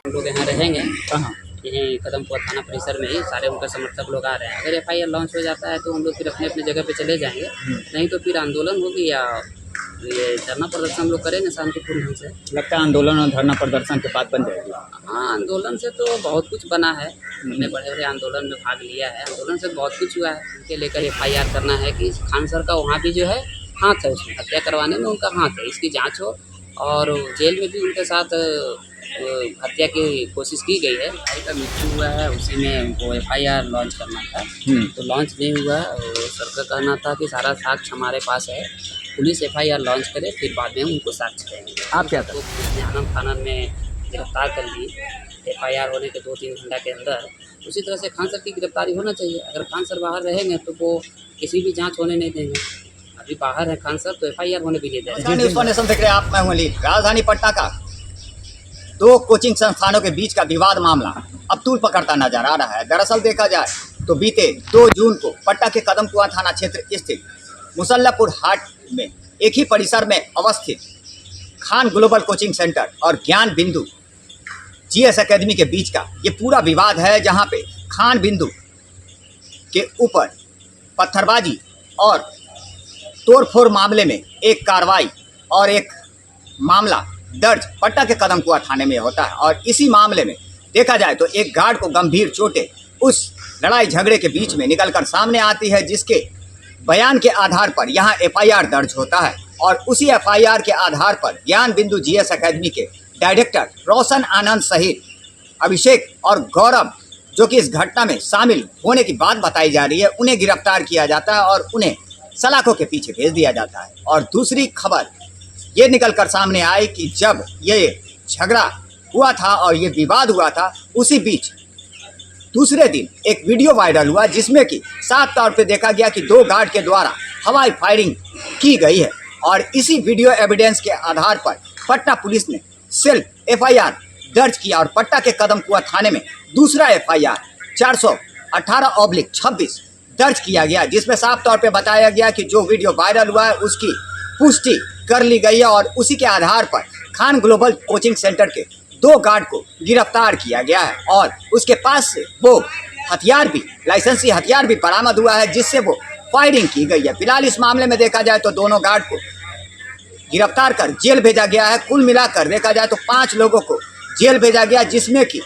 हम लोग यहाँ रहेंगे, कहाँ? यहीं कदमकुआ थाना परिसर में ही सारे उनके समर्थक लोग आ रहे हैं। अगर एफआईआर लॉन्च हो जाता है तो हम लोग फिर अपने अपने जगह पे चले जाएंगे, नहीं तो फिर आंदोलन होगी या ये धरना प्रदर्शन हम लोग करेंगे शांतिपूर्ण ढंग से। लगता है आंदोलन और धरना प्रदर्शन के बाद बन जाएगी। हाँ, आंदोलन से तो बहुत कुछ बना है, हमने बड़े बड़े आंदोलन में भाग लिया है, आंदोलन से बहुत कुछ हुआ है। उनके लेकर एफआईआर करना है कि खान सर का वहाँ भी जो है हाथ है, उसमें हत्या करवाने में उनका हाथ है, इसकी जाँच हो। और जेल में भी उनके साथ हत्या की कोशिश की गई है। भाई का मृत्यु हुआ है, उसी में उनको एफआईआर लॉन्च करना था, तो लॉन्च नहीं हुआ। सर का कहना था कि सारा साक्ष्य हमारे पास है, पुलिस एफआईआर लॉन्च करे, फिर बाद में उनको साक्ष्य देंगे। आप क्या तो पुलिस ने आनंद फानन में गिरफ्तार कर ली एफआईआर होने के 2-3 घंटा के अंदर। उसी तरह से खान सर की गिरफ्तारी होना चाहिए। अगर खान सर बाहर रहेंगे तो वो किसी भी जाँच होने नहीं देंगे। अभी बाहर है खान सर, तो एफआईआर होने भी नहीं देंगे। न्यूज़ फाउंडेशन देख रहे हैं आप, मैं हूं अली। राजधानी पटना का 2 कोचिंग संस्थानों के बीच का विवाद मामला अब तूल पकड़ता नजर आ रहा है। दरअसल देखा जाए तो बीते 2 जून को पटना के कदमकुआ थाना क्षेत्र स्थित मुसल्लापुर हाट में एक ही परिसर में अवस्थित खान ग्लोबल कोचिंग सेंटर और ज्ञान बिंदु जीएस एकेडमी के बीच का ये पूरा विवाद है, जहां पे खान बिंदु के ऊपर पत्थरबाजी और तोड़फोड़ मामले में एक कार्रवाई और एक मामला दर्ज पटना के कदमकुआ थाने में होता है। और इसी मामले में देखा जाए तो एक गार्ड को गंभीर चोटें उस लड़ाई झगड़े के बीच में निकलकर सामने आती है, जिसके बयान के आधार पर यहां एफआईआर दर्ज होता है। और उसी एफआईआर के आधार पर ज्ञान बिंदु जीएस एकेडमी के डायरेक्टर रोशन आनंद सहित अभिषेक और गौरव, जो कि इस घटना में शामिल होने की बात बताई जा रही है, उन्हें गिरफ्तार किया जाता है और उन्हें सलाखों के पीछे भेज दिया जाता है। और दूसरी खबर ये निकलकर सामने आई कि जब ये झगड़ा हुआ था और ये विवाद हुआ था, उसी बीच दूसरे दिन एक वीडियो वायरल हुआ, जिसमें कि साफ तौर पे देखा गया कि 2 गार्ड के द्वारा हवाई फायरिंग की गई है। और इसी वीडियो एविडेंस के आधार पर पटना पुलिस ने सेल्फ एफआईआर दर्ज किया और पटना के कदमकुआ थाने में दूसरा एफआईआर 418/26 दर्ज किया गया, जिसमें साफ तौर पे बताया गया कि जो वीडियो वायरल हुआ है उसकी पुष्टि कर ली गई है। और उसी के आधार पर खान ग्लोबल कोचिंग सेंटर के 2 गार्ड को गिरफ्तार किया गया है और उसके पास से वो हथियार भी, लाइसेंसी हथियार भी बरामद हुआ है, जिससे वो फायरिंग की गई है। फिलहाल इस मामले में देखा जाए तो दोनों गार्ड को गिरफ्तार कर जेल भेजा गया है। कुल मिलाकर देखा जाए तो 5 लोगों को जेल भेजा गया, जिसमें कि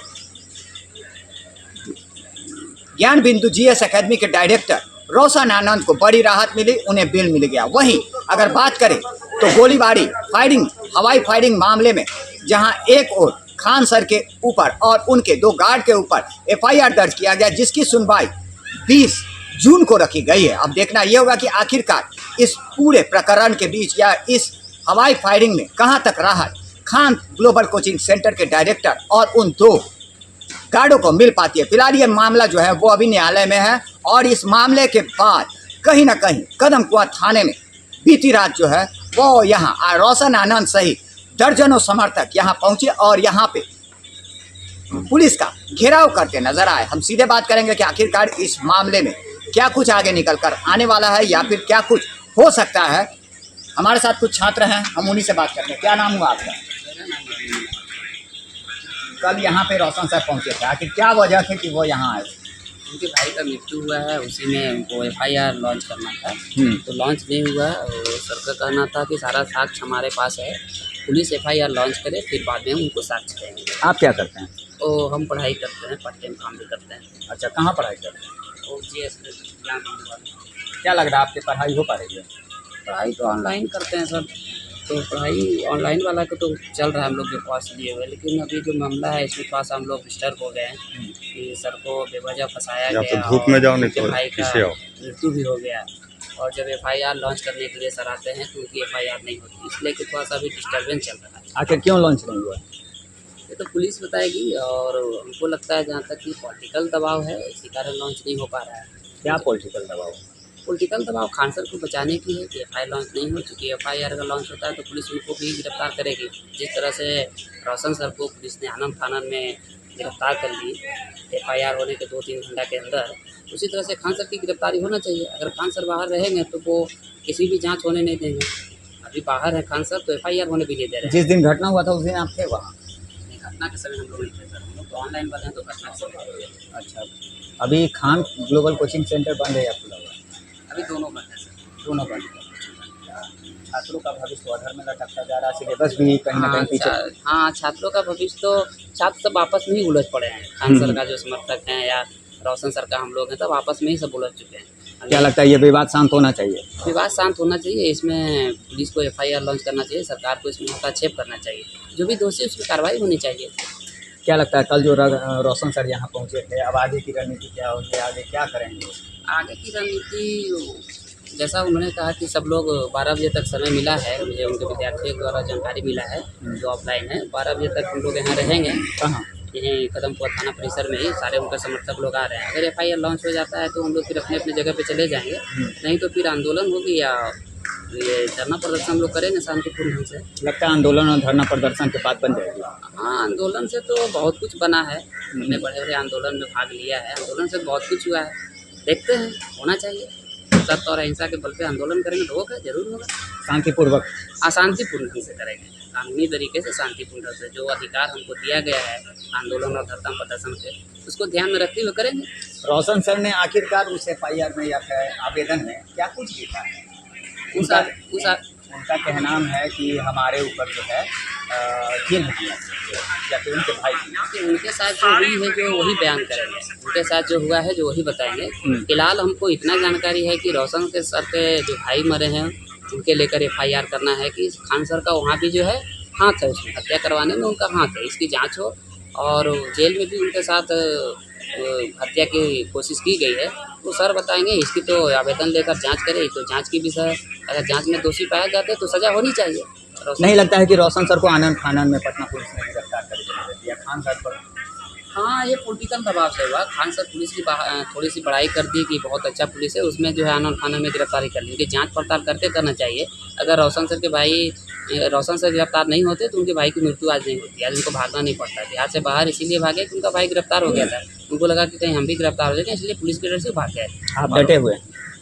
ज्ञान बिंदु जीएस एकेडमी के डायरेक्टर रोशन आनंद को बड़ी राहत मिली, उन्हें बेल मिल गया। वहीं अगर बात करें तो गोलीबारी, फायरिंग, हवाई फायरिंग मामले में जहां एक और खान सर के ऊपर और उनके 2 गार्ड के ऊपर एफआईआर दर्ज किया गया, जिसकी सुनवाई 20 जून को रखी गई है। अब देखना यह होगा कि आखिरकार इस पूरे प्रकरण के बीच या इस हवाई फायरिंग में कहां तक राहत खान ग्लोबल कोचिंग सेंटर के डायरेक्टर और उन 2 गार्डों को मिल पाती है। फिलहाल ये मामला जो है वो अभी न्यायालय में है और इस मामले के बाद कहीं ना कहीं कदमकुआ थाने में बीती रात जो है वो यहाँ रोशन आनंद सहित दर्जनों समर्थक यहाँ पहुंचे और यहाँ पे पुलिस का घेराव करते नजर आए। हम सीधे बात करेंगे कि आखिरकार इस मामले में क्या कुछ आगे निकल कर आने वाला है या फिर क्या कुछ हो सकता है। हमारे साथ कुछ छात्र हैं, हम उन्हीं से बात करते हैं। क्या नाम हुआ आपका? कल यहाँ पे रोशन साहब पहुँचे थे, आखिर क्या वजह थी कि वो यहाँ आए? उनके भाई का मृत्यु हुआ है, उसी में उनको एफआईआर लॉन्च करना था, तो लॉन्च नहीं हुआ। और सर का कहना था कि सारा साक्ष्य हमारे पास है, पुलिस एफआईआर लॉन्च करे, फिर बाद में उनको साक्ष्य देंगे। आप क्या करते हैं? तो हम पढ़ाई करते हैं, पार्ट टाइम काम भी करते हैं। अच्छा, कहाँ पढ़ाई करते हैं? और जीएस ज्ञान। क्या लग रहा है आपकी पढ़ाई हो पा रही है? पढ़ाई तो ऑनलाइन करते हैं सर, तो पढ़ाई ऑनलाइन वाला का तो चल रहा है हम लोग के पास लिए हुए, लेकिन अभी जो मामला है इसके पास हम लोग डिस्टर्ब हो गए हैं कि सर को बेवजह फंसाया गया, तो धूप में जाओ नहीं तो भाई का मृत्यु भी हो गया। और जब एफआईआर लॉन्च करने के लिए सर आते हैं तो उनकी एफआईआर नहीं होती, इसलिए कि थोड़ा सा अभी डिस्टर्बेंस चल रहा है। आखिर क्यों लॉन्च नहीं हुआ? ये तो पुलिस बताएगी, और हमको लगता है जहाँ तक कि पॉलिटिकल दबाव है, इसी कारण लॉन्च नहीं हो पा रहा है। क्या पॉलिटिकल दबाव? पॉलिटिकल दबाव खान सर को बचाने की है कि एफआईआर लॉन्च नहीं हो चुकी है। एफआईआर अगर लॉन्च होता है तो पुलिस उनको भी गिरफ्तार करेगी, जिस तरह से रोशन सर को पुलिस ने आनंद फानन में गिरफ्तार कर ली एफआईआर होने के 2-3 घंटा के अंदर। उसी तरह से खान सर की गिरफ्तारी होना चाहिए। अगर खान सर बाहर रहेंगे तो वो किसी भी जाँच होने नहीं देंगे। अभी बाहर है खान सर, तो एफआईआर होने भी नहीं दे रहे हैं। जिस दिन घटना हुआ था उस दिन आप थे वहाँ? घटना के समय हम लोग नहीं थे सर। तो ऑनलाइन वाले हैं तो कर सकते हैं। अच्छा, अभी खान ग्लोबल कोचिंग सेंटर बंद है या खुला हुआ है? अभी दोनों बंद है सर। दोनों बंद है। छात्रों का भविष्य अधर में लटकता जा रहा है, सिलेबस भी कहीं ना कहीं पीछे। हाँ, छात्रों का भविष्य तो छात्र सब आपस में ही उलझ पड़े हैं। खान सर का जो समर्थक हैं या रोशन सर का हम लोग हैं, सब आपस में ही सब उलझ चुके हैं। क्या लगता है ये विवाद शांत होना चाहिए? विवाद शांत होना चाहिए। इसमें पुलिस को FIR लॉन्च करना चाहिए, सरकार को इसमें हस्तक्षेप करना चाहिए, जो भी दोषी उसकी कार्रवाई होनी चाहिए। क्या लगता है कल जो रोशन सर यहाँ पहुँचे थे, अब आगे की रणनीति क्या होगी, आगे क्या करेंगे? आगे की रणनीति जैसा उन्होंने कहा कि सब लोग 12 बजे तक समय मिला है, मुझे उनके विद्यार्थियों द्वारा जानकारी मिला है जो ऑफलाइन है, 12 बजे तक हम लोग यहाँ रहेंगे। कहाँ? यहीं कदमपुर थाना परिसर में ही सारे उनके समर्थक लोग आ रहे हैं। अगर FIR लॉन्च हो जाता है तो हम लोग फिर अपने अपने जगह पे चले जाएंगे, नहीं तो फिर आंदोलन होगी या ये धरना प्रदर्शन हम लोग करेंगे शांतिपूर्ण ढंग से। लगता है आंदोलन और धरना प्रदर्शन के बाद बन जाएगी? हाँ, आंदोलन से तो बहुत कुछ बना है। हमने बड़े बड़े आंदोलन में भाग लिया है, आंदोलन से बहुत कुछ हुआ है। देखते हैं, होना चाहिए। सत्य और अहिंसा के बल पे आंदोलन करेंगे तो होगा, जरूर होगा। शांतिपूर्वक? अशांतिपूर्ण ढंग से करेंगे, कानूनी तरीके से शांतिपूर्ण ढंग से। जो अधिकार हमको दिया गया है आंदोलन और धरना प्रदर्शन के, उसको ध्यान में रखते हुए करेंगे। रोशन सर ने आखिरकार उस FIR में या फिर आवेदन में क्या कुछ लिखा है? उनका कहना है कि हमारे ऊपर जो है जेल में या फिर उनके भाई की। उनके साथ जो हुई है जो वही बयान करेंगे, उनके साथ जो हुआ है जो वही बताएंगे। फिलहाल हमको इतना जानकारी है कि रोशन के सर के जो भाई मरे हैं उनके लेकर FIR करना है कि खान सर का वहाँ भी जो है हाथ है, उसमें हत्या करवाने में उनका हाथ है, इसकी जांच हो। और जेल में भी उनके साथ हत्या की कोशिश की गई है, तो सर बताएंगे। इसकी तो आवेदन लेकर जांच करें, तो जांच की विषय है। अगर जांच में दोषी पाया जाते तो सज़ा होनी चाहिए। नहीं लगता है कि रोशन सर को आनंद फानन में पटना पुलिस ने गिरफ्तार कर दिया खान सर पर? हाँ, ये पॉलिटिकल दबाव से हुआ। खान सर पुलिस की थोड़ी सी बड़ाई कर दी कि बहुत अच्छा पुलिस है, उसमें जो है आनंद फानन में गिरफ्तारी कर ली। उनकी जांच पड़ताल करके करना चाहिए। अगर रोशन सर के भाई रोशन सर गिरफ्तार नहीं होते तो उनके भाई की मृत्यु आज नहीं होती, आज उनको भागना नहीं पड़ता। बिहार से बाहर इसीलिए भागे कि उनका भाई गिरफ्तार हो गया था, उनको लगा कि कहीं हम भी गिरफ्तार हो जाएंगे, इसलिए पुलिस के डर से भाग गए। आप डटे हुए?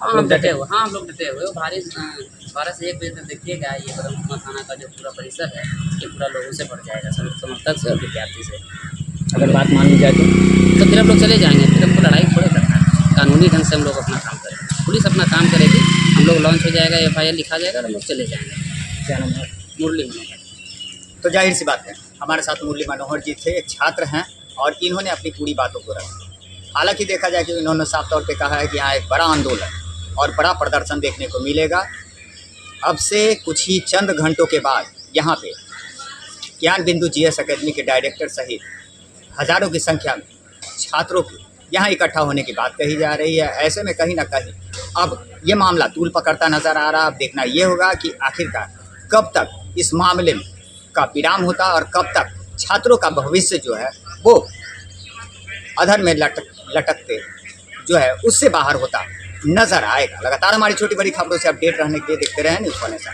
हाँ, हम डटे हुए। हाँ, हम लोग डटे हुए। भारी 12 से 1 बजे तक देखिएगा, ये कदमपुर थाना का जो पूरा परिसर है ये पूरा लोगों से भर जाएगा, समर्थक से और विद्यार्थी से। अगर बात मान ली जाए तो फिर हम लोग चले जाएंगे। फिर हमको लड़ाई थोड़े करना है, कानूनी ढंग से हम लोग अपना काम करेंगे, पुलिस अपना काम करेगी, हम लोग लॉन्च हो जाएगा, FIR लिखा जाएगा और हम लोग चले जाएंगे। क्या नाम है? मुरली मनोहर। तो जाहिर सी बात है, हमारे साथ मुरली मनोहर जी थे, छात्र हैं और इन्होंने अपनी पूरी बातों को रखा। हालांकि देखा जाए कि इन्होंने साफ तौर पे कहा है कि यहाँ एक बड़ा आंदोलन और बड़ा प्रदर्शन देखने को मिलेगा। अब से कुछ ही चंद घंटों के बाद यहाँ पे ज्ञान बिंदु GS अकेडमी के डायरेक्टर सहित हज़ारों की संख्या में छात्रों की यहाँ इकट्ठा होने की बात कही जा रही है। ऐसे में कहीं ना कहीं अब ये मामला तूल पकड़ता नजर आ रहा है। अब देखना ये होगा कि आखिरकार कब तक इस मामले में का विराम होता और कब तक छात्रों का भविष्य जो है वो अधर में लटकते जो है उससे बाहर होता नजर आएगा। लगातार हमारी छोटी बड़ी खबरों से अपडेट रहने के लिए देखते रहें न्यूज़ 1।